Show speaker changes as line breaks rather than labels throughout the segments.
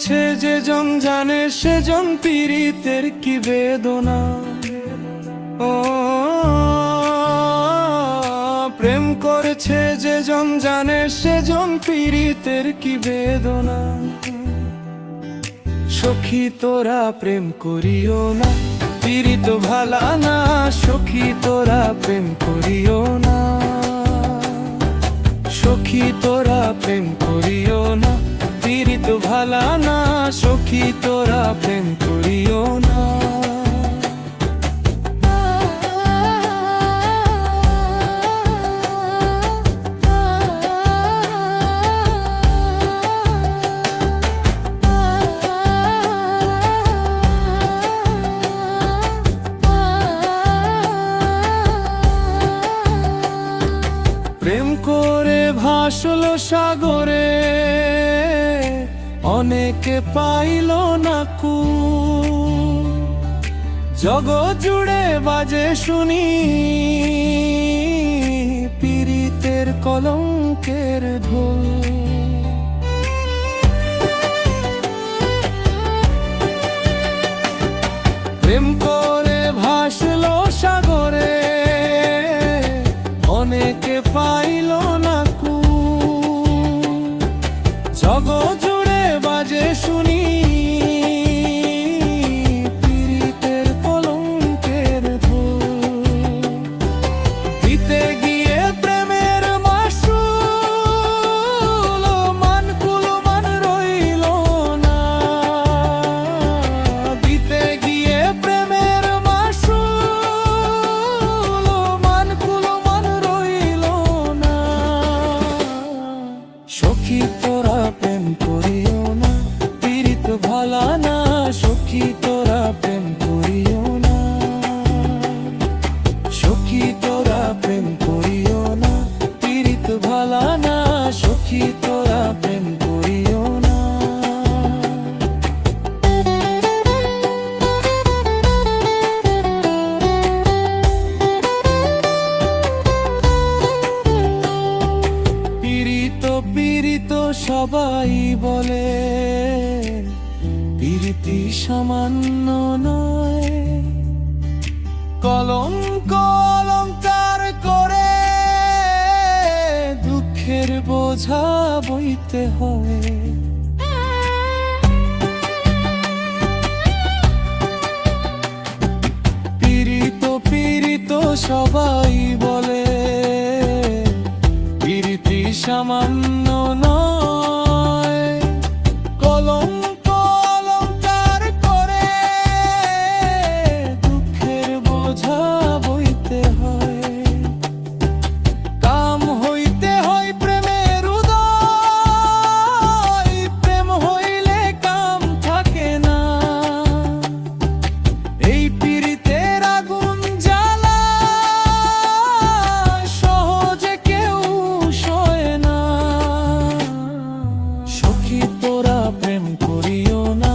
করেছে যেজন জানে সেজন পীড়িতের কি বেদনা। ও প্রেম করেছে যেজন জানে সেজন পীড়িতের কি বেদনা। সখী তোরা প্রেম করিও না, পীড়িত ভালা না। সখী তোরা প্রেম করিও না, সখী তোরা প্রেম করিও না, পীড়িত ভালা না। সখী তোরা প্রেম করিও না। প্রেম করে ভাসলো সাগরে, অনেকে পাইল না কুল। জগৎ জুড়ে বাজে শুনি পীড়িতের কলঙ্কের ঢোল। প্রেম করে ভাসলো সাগরে, অনেকে পাইল না কুল। জগৎ জুড়ে বাজে শুনি পীড়িতের কলঙ্কের ঢোল। দিতে গিয়ে প্রেমের মাসুল মান কুলমান রইল না। দিতে গিয়ে প্রেমের মাসুল মান কুলমান রইল না। সখী তোরা প্রেম করিও না, পীড়িত ভালা না। সখী তোরা প্রেম করিও না, সখী তোরা প্রেম করিও না, পীড়িত ভালা না। সখী তোরা প্রেম করিও না। পীড়িত পীড়িত সবাই বলে, পীড়িতি সামান্য নয়। কলঙ্ক অলংকার করে দুঃখের বোঝা বইতে হয়। পীড়িত পীড়িত সবাই বলে, পীড়িতি সামান্য নয়। কলঙ্ক অলংকার করে দুঃখের বোঝা বইতে হয়। কাম হইতে হয় প্রেমের উদয়, প্রেম হইলে কাম থাকে না। এই পীড়িতের আগুন জ্বালা সহজে কেউ সয় না। সখী তোরা প্রেম করিও না,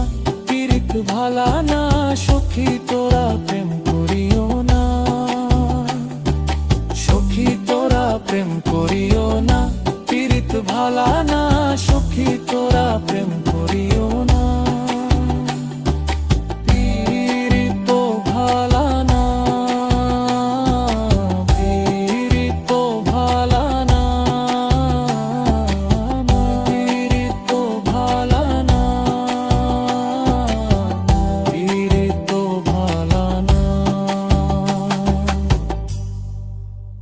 পীড়িত ভালা না। সখী তোরা প্রেম করিও না, সখী তোরা প্রেম করিও না, পীড়িত ভালা